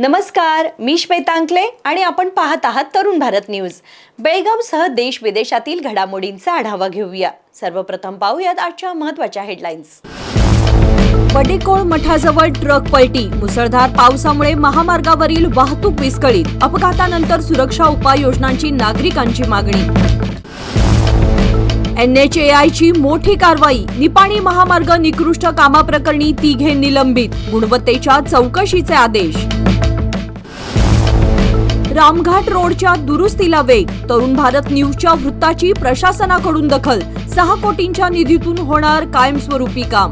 नमस्कार, मी श्वेता अंकले आणि आपण पाहत आहात तरुण भारत न्यूज। बेळगावसह देश विदेशातील घडामोडींचा आढावा घेऊया। सर्वप्रथम पाहूयात आजच्या महत्त्वाच्या हेडलाईन्स। बडेकोळ मठाजवळ ट्रक पलटी, मुसळधार पावसामुळे महामार्गावरील वाहतूक विस्कळीत, अपघातानंतर सुरक्षा उपाययोजनांची नागरिकांची मागणी। NHAIची मोठी कारवाई, निपाणी महामार्ग निकृष्ट कामाप्रकरणी तिघे निलंबित, गुणवत्तेच्या चौकशीचे आदेश। रामघाट रोडच्या दुरुस्तीला वेग, तरुण भारत न्यूजच्या वृत्ताची प्रशासनाकडून दखल, 6 कोटींच्या निधीतून होणार कायमस्वरूपी काम।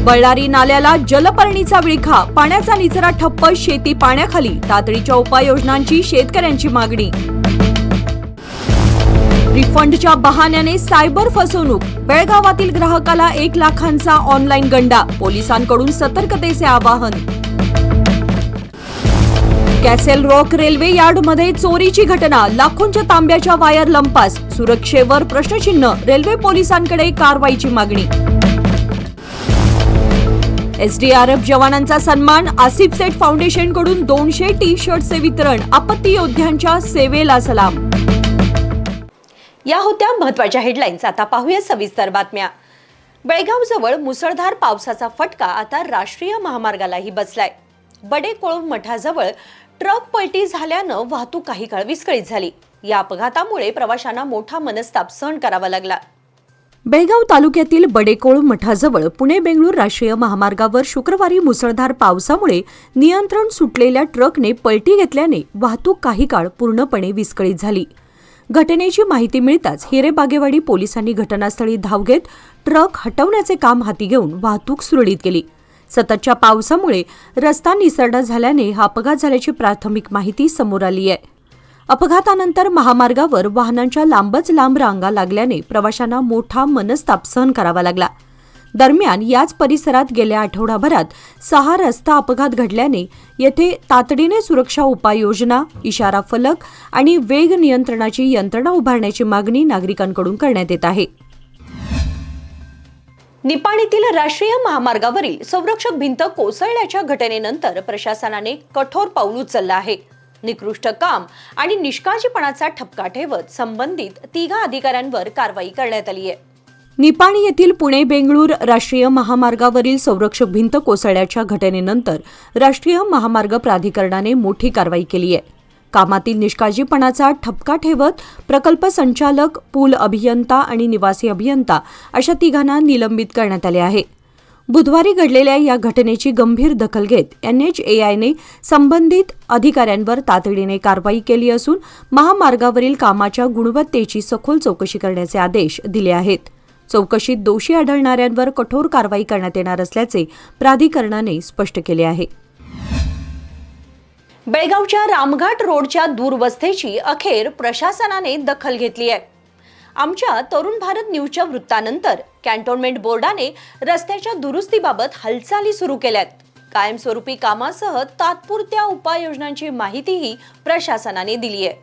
बळ्ळारी नाल्याला जलपर्णीचा विळखा, पाण्याचा निचरा ठप्प, शेती पाण्याखाली, तातडीच्या उपाययोजनांची शेतकऱ्यांची मागणी। रिफंडच्या बहाण्याने सायबर फसवणूक, बेळगावातील ग्राहकाला 1 लाखांचा ऑनलाईन गंडा, पोलिसांकडून सतर्कतेचे आवाहन। कॅसेल रॉक रेल्वे यार्डमध्ये चोरीची घटना, लाखोंच्या तांब्याच्या वायर लंपास, सुरक्षेवर प्रश्नचिन्ह, रेल्वे पोलिसांकडे कारवाईची मागणी। SDRF जवानांचा सन्मान, आसिफ सेठ फाउंडेशनकडून 200 टी-शर्टचे वितरण, आपत्ती योद्ध्यांच्या सेवेला सलाम। या होत्या महत्त्वाच्या हेडलाईन्स। आता पाहूया सविस्तर बातम्या। बेळगावजवळ मुसळधार पावसाचा फटका आता राष्ट्रीय महामार्गालाही बसलाय। बडेकोळ मठाजवळ ट्रक पलटी झाल्यानं वाहतूक काही काळ विस्कळीत झाली। या अपघातामुळे प्रवाशांना मोठा मनस्ताप सहन करावा लागला। बेळगाव तालुक्यातील बडेकोळ मठाजवळ पुणे-बेंगळूर राष्ट्रीय महामार्गावर शुक्रवारी मुसळधार पावसामुळे नियंत्रण सुटलेल्या ट्रकने पलटी घेतल्याने वाहतूक काही काळ पूर्णपणे विस्कळीत झाली। घटनेची माहिती मिळताच हिरेबागेवाडी पोलिसांनी घटनास्थळी धाव घेत ट्रक हटवण्याचे काम हाती घेऊन वाहतूक सुरळीत केली। सततच्या पावसामुळे रस्ता निसरडा झाल्याने हा अपघात झाल्याची प्राथमिक माहिती समोर आली आहे। अपघातानंतर महामार्गावर वाहनांच्या लांबच लांब रांगा लागल्याने प्रवाशांना मोठा मनस्ताप सहन करावा लागला। दरम्यान याच परिसरात गेल्या आठवडाभरात 6 रस्ता अपघात घडल्याने येथे तातडीने सुरक्षा उपाययोजना, इशारा फलक आणि वेग नियंत्रणाची यंत्रणा उभारण्याची मागणी नागरिकांकडून करण्यात येत आहे। निपाणीतील राष्ट्रीय महामार्गावरील संरक्षक भिंत कोसळल्याच्या घटनेनंतर प्रशासनाने कठोर पाऊल उचललं आहे। निकृष्ट काम आणि निष्काळजीपणाचा ठपका ठेवत संबंधित 3 अधिकाऱ्यांवर कारवाई करण्यात आली आहे। निपाणी येथील पुणे-बेंगळूर राष्ट्रीय महामार्गावरील संरक्षक भिंत कोसळल्याच्या घटनेनंतर राष्ट्रीय महामार्ग प्राधिकरणाने मोठी कारवाई केली आहे। कामातील निष्काळजीपणाचा ठपका ठेवत प्रकल्प संचालक, पूल अभियंता आणि निवासी अभियंता अशा 3 निलंबित करण्यात आले आहे। बुधवारी घडलेल्या या घटनेची गंभीर दखल घेत NHAIने संबंधित अधिकाऱ्यांवर तातडीने कारवाई केली असून महामार्गावरील कामाच्या गुणवत्तेची सखोल चौकशी करण्याचे आदेश दिले आहेत। चौकशीत दोषी आढळणाऱ्यांवर कठोर कारवाई करण्यात येणार असल्याचे प्राधिकरणाने स्पष्ट केले आहे। बेळगावच्या रामघाट रोडच्या दूरवस्थेची अखेर प्रशासनाने दखल घेतली आहे। आमच्या तरुण भारत न्यूजच्या वृत्तानंतर कॅन्टोन्मेंट बोर्डाने रस्त्याच्या दुरुस्तीबाबत हालचाली सुरू केल्यात। कायमस्वरूपी कामासह तात्पुरत्या उपाययोजनांची माहितीही प्रशासनाने दिली आहे।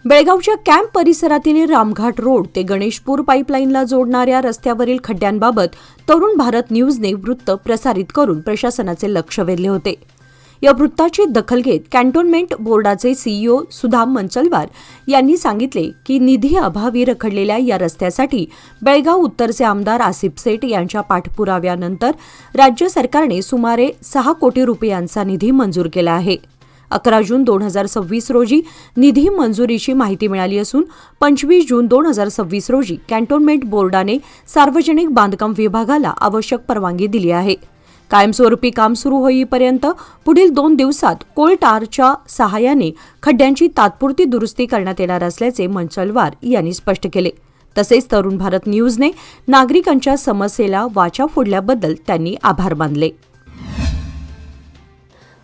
बेळगावच्या कॅम्प परिसरातील रामघाट रोड ते गणेशपूर पाईपलाईनला जोडणाऱ्या रस्त्यावरील खड्ड्यांबाबत तरुण भारत न्यूजने वृत्त प्रसारित करून प्रशासनाचे लक्ष वेधले होते। या वृत्ताची दखल घेत कॅन्टोन्मेंट बोर्डाचे CEO सुधाम मंचलवार यांनी सांगितले की निधी अभावी रखडलेल्या या रस्त्यासाठी बेळगाव उत्तरचे आमदार आसिफ सेठ यांच्या पाठपुराव्यानंतर राज्य सरकारने सुमारे 6 कोटी रुपयांचा निधी मंजूर केला आहे। 11 जून 2026 रोजी निधी मंजुरीची माहिती मिळाली असून 25 जून 2026 रोजी कॅन्टोन्मेंट बोर्डाने सार्वजनिक बांधकाम विभागाला आवश्यक परवानगी दिली आहे। कायमस्वरूपी काम सुरू होईपर्यंत पुढील 2 दिवसात कोलटारच्या सहाय्याने खड्ड्यांची तात्पुरती दुरुस्ती करण्यात येणार असल्याचे मंचलवार यांनी स्पष्ट केले। तसेच तरुण भारत न्यूजने नागरिकांच्या समस्येला वाचा फोडल्याबद्दल त्यांनी आभार मानले।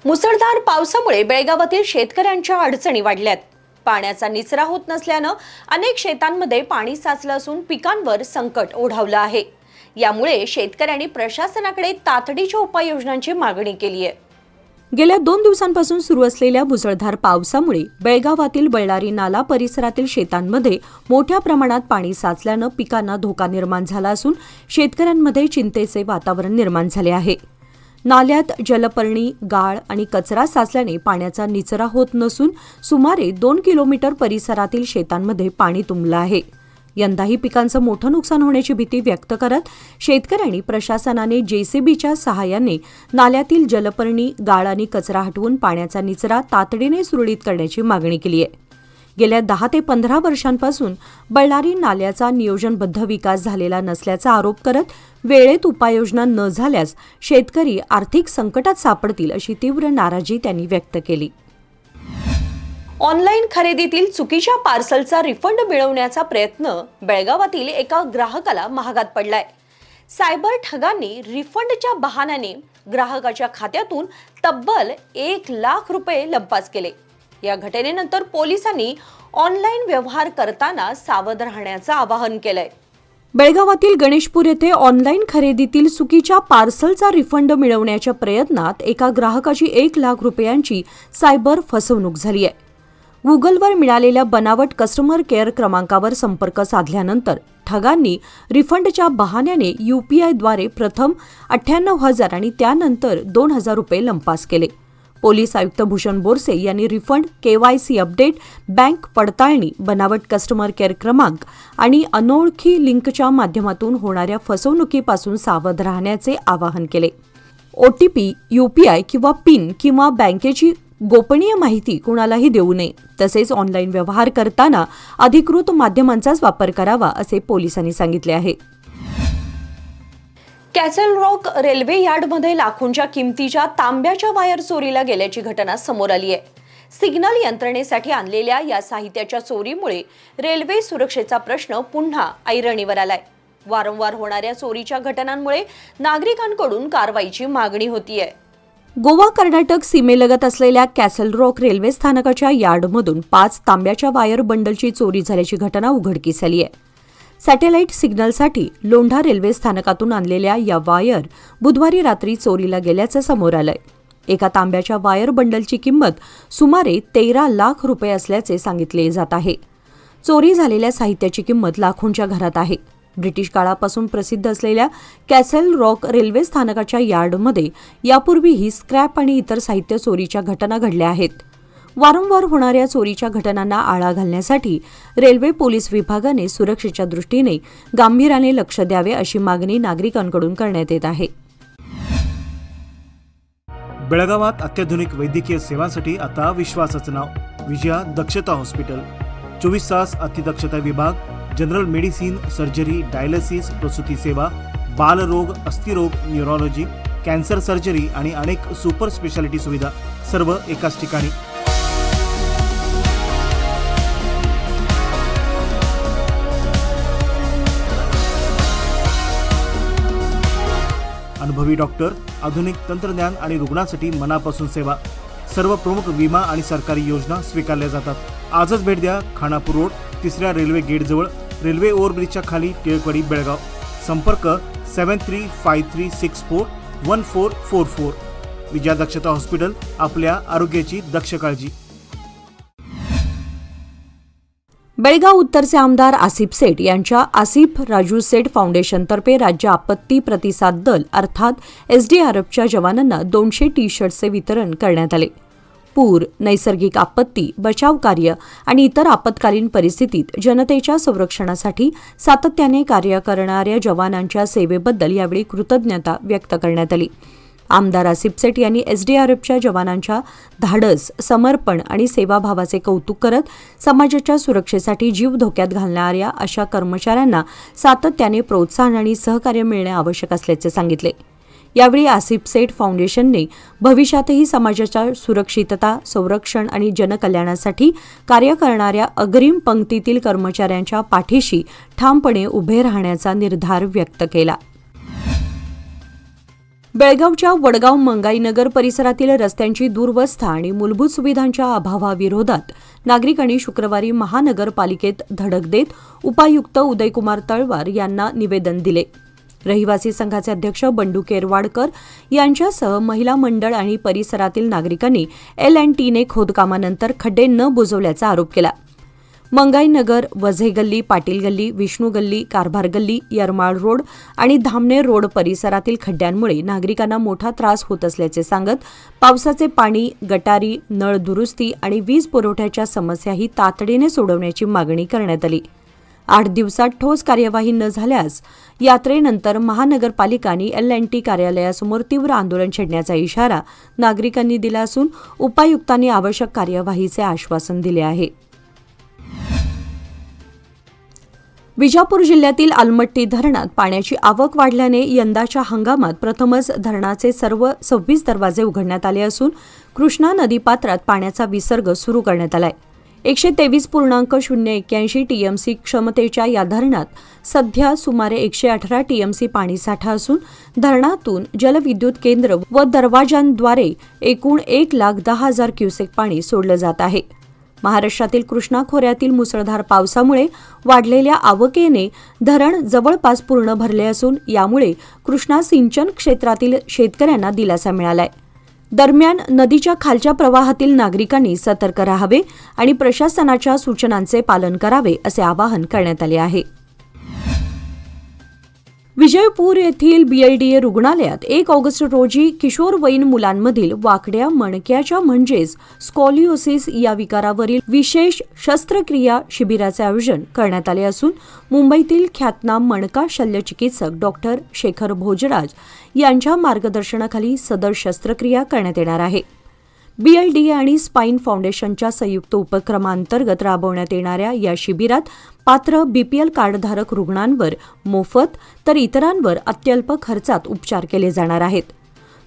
मुसळधार पावसामुळे बेळगावातील शेतकऱ्यांच्या अडचणी वाढल्यात। पाण्याचा निचरा होत नसल्यानं अनेक शेतांमध्ये पाणी साचलं असून पिकांवर संकट ओढावलं आहे। यामुळे शेतकऱ्यांनी प्रशासनाकडे तातडीच्या उपाययोजनांची मागणी केली आहे। गेल्या 2 दिवसांपासून सुरू असलेल्या मुसळधार पावसामुळे बेळगावातील बळ्ळारी नाला परिसरातील शेतांमध्ये मोठ्या प्रमाणात पाणी साचल्यानं पिकांना धोका निर्माण झाला असून शेतकऱ्यांमध्ये चिंतेचे वातावरण निर्माण झाले आहे। नाल्यात जलपर्णी, गाळ आणि कचरा साचल्याने पाण्याचा निचरा होत नसून सुमारे 2 किलोमीटर परिसरातील शेतांमध्ये पाणी तुंबलं आहे. यंदाही पिकांचं मोठं नुकसान होण्याची भीती व्यक्त करत शेतकऱ्यांनी प्रशासनाने जेसीबीच्या सहाय्याने नाल्यातील जलपर्णी, गाळ आणि कचरा हटवून पाण्याचा निचरा तातडीने सुरळीत करण्याची मागणी केली आहे. गेल्या 10 ते 15 वर्षांपासून बळ्ळारी नाल्याचा नियोजनबद्ध विकास झालेला नसल्याचा आरोप करत वेळेत उपाययोजना न झाल्यास शेतकरी आर्थिक संकटात सापडतील अशी तीव्र नाराजी त्यांनी व्यक्त केली. ऑनलाईन खरेदीतील चुकीच्या पार्सलचा रिफंड मिळवण्याचा प्रयत्न बेळगावातील एका ग्राहकाला महागात पडलाय. सायबर ठगांनी रिफंडच्या बहाण्याने ग्राहकाच्या खात्यातून तब्बल 1 लाख रुपये लंपास केले. या घटनेनंतर पोलिसांनी ऑनलाईन व्यवहार करताना सावध राहण्याचं आवाहन केलंय. बेळगावातील गणेशपूर येथे ऑनलाईन खरेदीतील चुकीच्या पार्सलचा रिफंड मिळवण्याच्या प्रयत्नात एका ग्राहकाची 1 लाख रुपयांची सायबर फसवणूक झाली आहे. गुगलवर मिळालेल्या बनावट कस्टमर केअर क्रमांकावर संपर्क साधल्यानंतर ठगांनी रिफंडच्या बहाण्याने UPIद्वारे प्रथम 98,000 आणि त्यानंतर 2,000 रुपये लंपास केले. पोलीस आयुक्त भूषण बोरसे यांनी रिफंड, KYC अपडेट, बँक पडताळणी, बनावट कस्टमर केअर क्रमांक आणि अनोळखी लिंकच्या माध्यमातून होणाऱ्या फसवणुकीपासून सावध राहण्याचे आवाहन केले. OTP, UPI किंवा पिन किंवा बँकेची गोपनीय माहिती कुणालाही देऊ नये. तसेच ऑनलाईन व्यवहार करताना अधिकृत माध्यमांचाच वापर करावा असे पोलिसांनी सांगितले आहे. कॅसल रॉक रेल्वे यार्डमध्ये लाखोंच्या किमतीच्या तांब्याच्या वायर चोरीला गेल्याची घटना समोर आली आहे. सिग्नल यंत्रणेसाठी आणलेल्या या साहित्याच्या चोरीमुळे रेल्वे सुरक्षेचा प्रश्न पुन्हा ऐरणीवर आलाय. वारंवार होणाऱ्या चोरीच्या घटनांमुळे नागरिकांकडून कारवाईची मागणी होतीये. गोवा कर्नाटक सीमेलगत असलेल्या कॅसल रॉक रेल्वे स्थानकाच्या यार्डमधून 5 तांब्याच्या वायर बंडलची चोरी झाल्याची घटना उघडकीस आली आहे. सॅटेलाईट सिग्नलसाठी लोंढा रेल्वे स्थानकातून आणलेल्या या वायर बुधवारी रात्री चोरीला गेल्याचं समोर आलंय. एका तांब्याच्या वायर बंडलची किंमत सुमारे 13 लाख रुपये असल्याचे सांगितले जात आहे. चोरी झालेल्या साहित्याची किंमत लाखोंच्या घरात आहे. ब्रिटिश काळापासून प्रसिद्ध असलेल्या कॅसल रॉक रेल्वे स्थानकाच्या यार्डमध्ये यापूर्वीही स्क्रॅप आणि इतर साहित्य चोरीच्या घटना घडल्या आहेत. वारंवार होणाऱ्या चोरीच्या घटनांना आळा घालण्यासाठी रेल्वे पोलीस विभागाने सुरक्षेच्या दृष्टीने गांभीर्याने लक्ष द्यावे अशी मागणी नागरिकांकडून करण्यात येत आहे. बेळगावात अत्याधुनिक वैद्यकीय सेवांसाठी आता विश्वासाचं नाव विजया दक्षता हॉस्पिटल. 24 तास अतिदक्षता विभाग, जनरल मेडिसिन, सर्जरी, डायलिसिस, प्रसूती सेवा, बालरोग, अस्थिरोग, न्यूरोलॉजी, कॅन्सर सर्जरी आणि अनेक सुपर स्पेशालिटी सुविधा सर्व एकाच ठिकाणी. अनुभवी डॉक्टर, आधुनिक तंत्रज्ञान आणि रुग्णांसाठी मनापासून सेवा. सर्व प्रमुख विमा आणि सरकारी योजना स्वीकारल्या जातात. आजच भेट द्या. खानापूर रोड, 3ऱ्या रेल्वे गेटजवळ, रेल्वे ओव्हरब्रिजच्या खाली, टिळकवाडी, बेळगाव. संपर्क 7353641444. विजया दक्षता हॉस्पिटल, आपल्या आरोग्याची दक्ष काळजी. बेळगाव उत्तरचे आमदार आसिफ सेठ यांच्या आसिफ राजू सेठ फाउंडेशनतर्फे राज्य आपत्ती प्रतिसाद दल अर्थात SDRFच्या जवानांना 200 टी-शर्ट्सचे वितरण करण्यात आले. पूर, नैसर्गिक आपत्ती, बचाव कार्य आणि इतर आपत्कालीन परिस्थितीत जनतेच्या संरक्षणासाठी सातत्याने कार्य करणाऱ्या जवानांच्या सेवेबद्दल यावेळी कृतज्ञता व्यक्त करण्यात आली. आमदार आसिफ सेठ यांनी SDRFच्या जवानांच्या धाडस, समर्पण आणि सेवाभावाचे कौतुक करत समाजाच्या सुरक्षेसाठी जीव धोक्यात घालणाऱ्या अशा कर्मचाऱ्यांना सातत्याने प्रोत्साहन आणि सहकार्य मिळणे आवश्यक असल्याचे सांगितले. यावेळी आसिफ सेठ फाउंडेशनने भविष्यातही समाजाच्या सुरक्षितता, संरक्षण आणि जनकल्याणासाठी कार्य करणाऱ्या अग्रिम पंक्तीतील कर्मचाऱ्यांच्या पाठीशी ठामपणे उभे राहण्याचा निर्धार व्यक्त केला. बेळगावच्या वडगाव मंगाईनगर परिसरातील रस्त्यांची दुरवस्था आणि मूलभूत सुविधांच्या अभावाविरोधात नागरिकांनी शुक्रवारी महानगरपालिकेत धडक देत उपायुक्त उदयकुमार तळवार यांना निवेदन दिले. रहिवासी संघाचे अध्यक्ष बंडू केरवाडकर यांच्यासह महिला मंडळ आणि परिसरातील नागरिकांनी L&Tने खोदकामानंतर खड्डे न बुजवल्याचा आरोप केला. मंगाईनगर, वझे गल्ली, पाटील गल्ली, विष्णू गल्ली, कारभार गल्ली, यरमाळ रोड आणि धामणे रोड परिसरातील खड्ड्यांमुळे नागरिकांना मोठा त्रास होत असल्याचे सांगत पावसाचे पाणी, गटारी, नळ दुरुस्ती आणि वीज पुरवठ्याच्या समस्याही तातडीने सोडवण्याची मागणी करण्यात आली. 8 दिवसात ठोस कार्यवाही न झाल्यास यात्रेनंतर महानगरपालिका आणि LNT कार्यालयासमोर तीव्र आंदोलन छेडण्याचा इशारा नागरिकांनी दिला असून उपायुक्तांनी आवश्यक कार्यवाहीचे आश्वासन दिले आहे. विजापूर जिल्ह्यातील आलमट्टी धरणात पाण्याची आवक वाढल्याने यंदाच्या हंगामात प्रथमच धरणाचे सर्व 26 दरवाजे उघडण्यात आले असून कृष्णा नदीपात्रात पाण्याचा विसर्ग सुरू करण्यात आलाय. 123.081 TMC क्षमतेच्या या धरणात सध्या सुमारे 118 TMC पाणीसाठा असून धरणातून जलविद्युत केंद्र व दरवाजांद्वारे एकूण 1,10,000 क्युसेक पाणी सोडलं जात आहे. महाराष्ट्रातील कृष्णा खोऱ्यातील मुसळधार पावसामुळे वाढलेल्या आवकेने धरण जवळपास पूर्ण भरले असून यामुळे कृष्णा सिंचन क्षेत्रातील शेतकऱ्यांना दिलासा मिळालाय. दरम्यान नदीच्या खालच्या प्रवाहातील नागरिकांनी सतर्क राहावे आणि प्रशासनाच्या सूचनांचे पालन करावे असे आवाहन करण्यात आले आहे. विजयपूर येथील BLDA रुग्णालयात 1 ऑगस्ट रोजी किशोरवयीन मुलांमधील वाकड्या मणक्याच्या म्हणजेच स्कॉलिओसिस या विकारावरील विशेष शस्त्रक्रिया शिबिराचे आयोजन करण्यात आले असून मुंबईतील ख्यातनाम मणका शल्यचिकित्सक डॉक्टर शेखर भोजराज यांच्या मार्गदर्शनाखाली सदर शस्त्रक्रिया करण्यात येणार आहे. BLDA आणि स्पाईन फाउंडेशनच्या संयुक्त उपक्रमांतर्गत राबवण्यात येणाऱ्या या शिबिरात पात्र BPL कार्डधारक रुग्णांवर मोफत तर इतरांवर अत्यल्प खर्चात उपचार केले जाणार आहेत.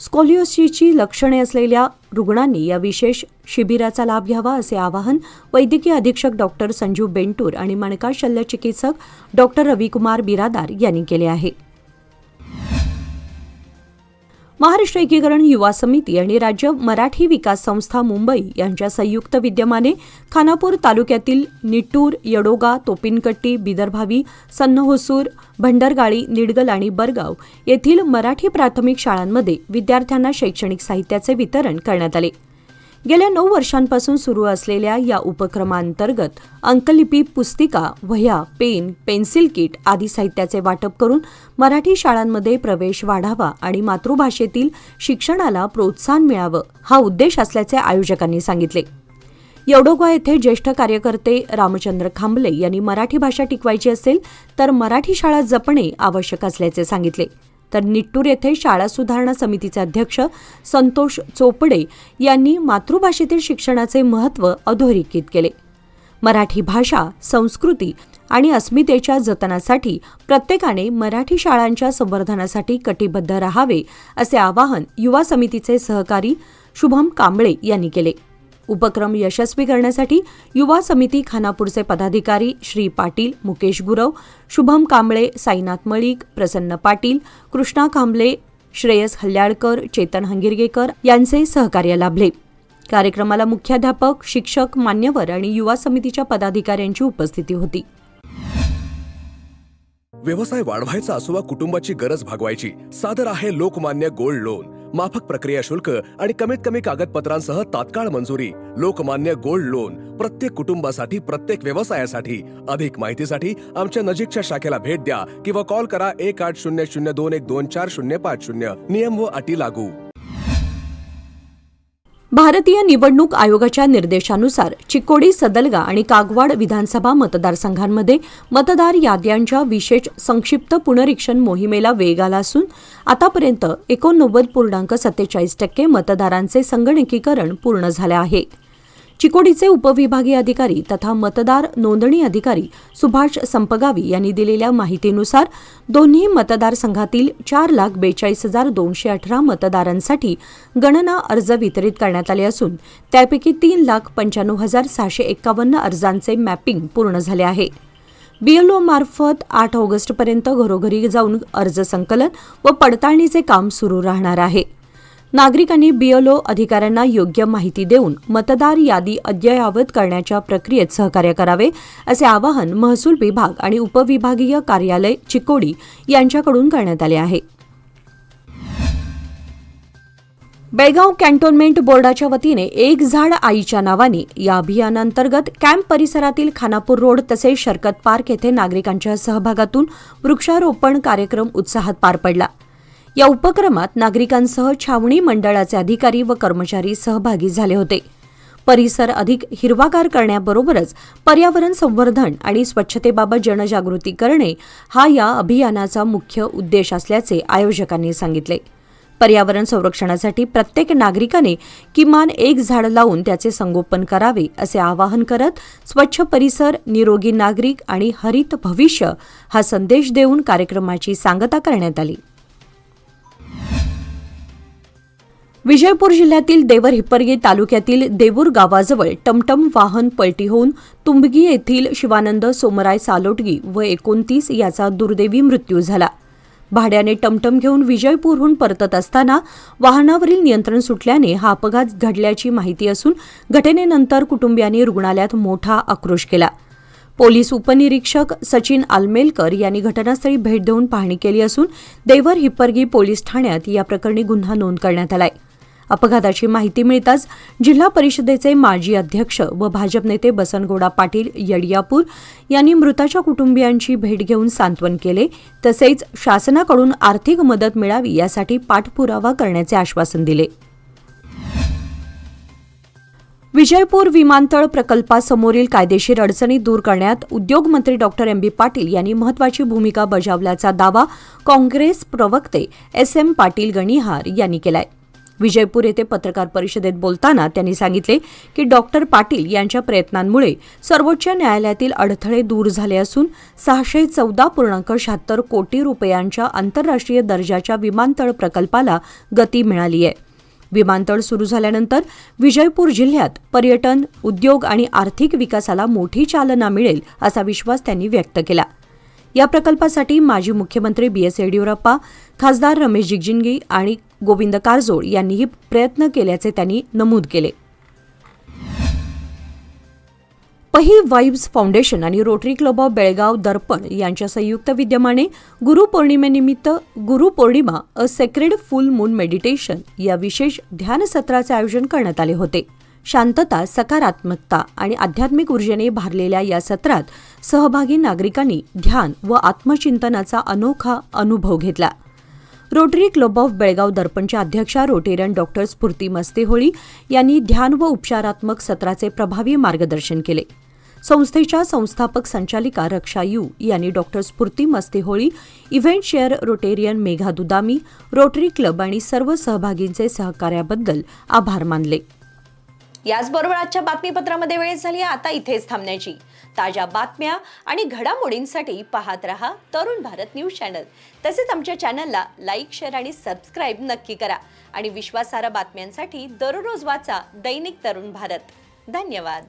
स्कॉलिओसिसची लक्षणे असलेल्या रुग्णांनी या विशेष शिबिराचा लाभ घ्यावा असे आवाहन वैद्यकीय अधीक्षक डॉक्टर संजू बेंटूर आणि मणका शल्यचिकित्सक डॉक्टर रविकुमार बिरादार यांनी केले आहे. महाराष्ट्र एकीकरण युवा समिती आणि राज्य मराठी विकास संस्था मुंबई यांच्या संयुक्त विद्यमाने खानापूर तालुक्यातील निट्टूर, यडोगा, तोपिनकट्टी, बिदरभावी, सन्नहोसूर, भंडरगाळी, निडगल आणि बरगाव येथील मराठी प्राथमिक शाळांमध्ये विद्यार्थ्यांना शैक्षणिक साहित्याचे वितरण करण्यात आले. गेल्या 9 वर्षांपासून सुरू असलेल्या या उपक्रमांतर्गत अंकलिपी, पुस्तिका, वह्या, पेन, पेन्सिल किट आदी साहित्याचे वाटप करून मराठी शाळांमध्ये प्रवेश वाढावा आणि मातृभाषेतील शिक्षणाला प्रोत्साहन मिळावं हा उद्देश असल्याचे आयोजकांनी सांगितले. यवडोगा येथे ज्येष्ठ कार्यकर्ते रामचंद्र खांबले यांनी मराठी भाषा टिकवायची असेल तर मराठी शाळा जपणे आवश्यक असल्याचे सांगितले. तर निट्टूर येथे शाळा सुधारणा समितीचे अध्यक्ष संतोष चोपडे यांनी मातृभाषेतील शिक्षणाचे महत्त्व अधोरेखित केले. मराठी भाषा, संस्कृती आणि अस्मितेच्या जतनासाठी प्रत्येकाने मराठी शाळांच्या संवर्धनासाठी कटिबद्ध राहावे असे आवाहन युवा समितीचे सहकारी शुभम कांबळे यांनी केले. उपक्रम यशस्वी करण्यासाठी युवा समिती खानापूरचे पदाधिकारी श्री पाटील, मुकेश गुरव, शुभम कांबळे, साईनाथ मळिक, प्रसन्न पाटील, कृष्णा कांबळे, श्रेयस हल्याळकर, चेतन हंगिरगेकर यांचे सहकार्य लाभले. कार्यक्रमाला मुख्याध्यापक, शिक्षक, मान्यवर आणि युवा समितीच्या पदाधिकाऱ्यांची उपस्थिती होती. व्यवसाय वाढवायचा असो वा कुटुंबाची गरज भागवायची, सादर आहे लोकमान्य गोल्ड लोन. माफक प्रक्रिया शुल्क आणि कमीत कमी कागदपत्रांसह तात्काळ मंजुरी. लोकमान्य गोल्ड लोन प्रत्येक कुटुंबासाठी, प्रत्येक व्यवसायासाठी. अधिक माहितीसाठी आमच्या नजीकच्या शाखेला भेट द्या किंवा कॉल करा 180021245050. नियम व अटी लागू. भारतीय निवडणूक आयोगाच्या निर्देशानुसार चिकोडी, सदलगा आणि कागवाड विधानसभा मतदारसंघांमध्ये मतदार याद्यांच्या विशेष संक्षिप्त पुनरीक्षण मोहिमेला वेग आला असून आतापर्यंत 89.47% मतदारांचे संगणकीकरण पूर्ण झाले आहे. चिकोडीचे उपविभागीय अधिकारी तथा मतदार नोंदणी अधिकारी सुभाष संपगावी यांनी दिलेल्या माहितीनुसार दोन्ही मतदारसंघातील 4,42,218 मतदारांसाठी गणना अर्ज वितरित करण्यात आले असून त्यापैकी 3,95,651 अर्जांचे मॅपिंग पूर्ण झाले आहे. BLO मार्फत 8 ऑगस्टपर्यंत घरोघरी जाऊन अर्ज संकलन व पडताळणीचे काम सुरू राहणार आहे. नागरिकांनी BLO अधिकाऱ्यांना योग्य माहिती देऊन मतदार यादी अद्ययावत करण्याच्या प्रक्रियेत सहकार्य करावे असे आवाहन महसूल विभाग आणि उपविभागीय कार्यालय चिकोडी यांच्याकडून करण्यात आले आहे. बेळगाव कॅन्टोन्मेंट बोर्डाच्या वतीने एक झाड आईच्या नावाने या अभियानांतर्गत कॅम्प परिसरातील खानापूर रोड तसेच शरकत पार्क येथे नागरिकांच्या सहभागातून वृक्षारोपण कार्यक्रम उत्साहात पार पडला. या उपक्रमात नागरिकांसह छावणी मंडळाचे अधिकारी व कर्मचारी सहभागी झाले होते. परिसर अधिक हिरवागार करण्याबरोबरच पर्यावरण संवर्धन आणि स्वच्छतेबाबत जनजागृती करणे हा या अभियानाचा मुख्य उद्देश असल्याचे आयोजकांनी सांगितले. पर्यावरण संरक्षणासाठी प्रत्येक नागरिकाने किमान एक झाड लावून त्याचे संगोपन करावे असे आवाहन करत स्वच्छ परिसर, निरोगी नागरिक आणि हरित भविष्य हा संदेश देऊन कार्यक्रमाची सांगता करण्यात आली. विजयपूर जिल्ह्यातील देवर हिप्परगे तालुक्यातील देवूर गावाजवळ टमटम वाहन पलटी होऊन तुंबगी येथील शिवानंद सोमराय सालोटगी व 29 याचा दुर्दैवी मृत्यू झाला. भाड्याने टमटम घेऊन विजयपूरहून परतत असताना वाहनावरील नियंत्रण सुटल्याने हा अपघात घडल्याची माहिती असून घटनेनंतर कुटुंबियांनी रुग्णालयात मोठा आक्रोश केला. पोलीस उपनिरीक्षक सचिन आलमेलकर यांनी घटनास्थळी भेट देऊन पाहणी केली असून देवर हिप्परगी पोलीस ठाण्यात या प्रकरणी गुन्हा नोंद करण्यात आलाय. अपघाताची माहिती मिळताच जिल्हा परिषदेचे माजी अध्यक्ष व भाजप नेते बसनगौडा पाटील यडियापूर यांनी मृताच्या कुटुंबियांची भेट घेऊन सांत्वन केले. तसेच शासनाकडून आर्थिक मदत मिळावी यासाठी पाठपुरावा करण्याचे आश्वासन दिले. विजयपूर विमानतळ प्रकल्पासमोरील कायदेशीर अडचणी दूर करण्यात उद्योगमंत्री डॉक्टर एम बी पाटील यांनी महत्त्वाची भूमिका बजावल्याचा दावा काँग्रेस प्रवक्ते SM पाटील गणिहार यांनी केलाय. विजयपूर येथे पत्रकार परिषदेत बोलताना त्यांनी सांगितले की डॉक्टर पाटील यांच्या प्रयत्नांमुळे सर्वोच्च न्यायालयातील अडथळे दूर झाले असून 614.76 कोटी रुपयांच्या आंतरराष्ट्रीय दर्जाच्या विमानतळ प्रकल्पाला गती मिळाली आहे. विमानतळ सुरू झाल्यानंतर विजयपूर जिल्ह्यात पर्यटन, उद्योग आणि आर्थिक विकासाला मोठी चालना मिळेल असा विश्वास त्यांनी व्यक्त केला. या प्रकल्पासाठी माजी मुख्यमंत्री BS येडियुरप्पा, खासदार रमेश जिगजिणगी आणि गोविंद कारजोळ यांनीही प्रयत्न केल्याचे त्यांनी नमूद केले. पही वाइब्स फाउंडेशन आणि Rotary Club of Belgaum Darpan यांच्या संयुक्त विद्यमाने गुरुपौर्णिमेनिमित्त Gurupournima a sacred full moon meditation या विशेष ध्यान सत्राचे आयोजन करण्यात आले होते. शांतता, सकारात्मकता आणि आध्यात्मिक ऊर्जेने भारलेल्या या सत्रात सहभागी नागरिकांनी ध्यान व आत्मचिंतनाचा अनोखा अनुभव घेतला. रोटरी क्लब ऑफ बेळगाव दर्पणच्या अध्यक्षा रोटेरियन डॉक्टर स्फूर्ती मस्तेहोळी यांनी ध्यान व उपचारात्मक सत्राचे प्रभावी मार्गदर्शन केले. संस्थेच्या संस्थापक संचालिका रक्षा यू यांनी doctor Sphurti Mastiholi, event chair rotarian Megha Dudami, Rotary Club आणि सर्व सहभागींचे सहकार्याबद्दल आभार मानले. याचबरोबर आजच्या बातमीपत्रामध्ये वेळ झाली आता इथेच थांबण्याची. ताज्या बातम्या आणि घडामोडींसाठी पाहत रहा तरुण भारत न्यूज चॅनल. तसेच आमच्या चॅनलला लाईक, शेअर आणि सबस्क्राईब नक्की करा. आणि विश्वासार्ह बातम्यांसाठी दररोज वाचा दैनिक तरुण भारत. धन्यवाद.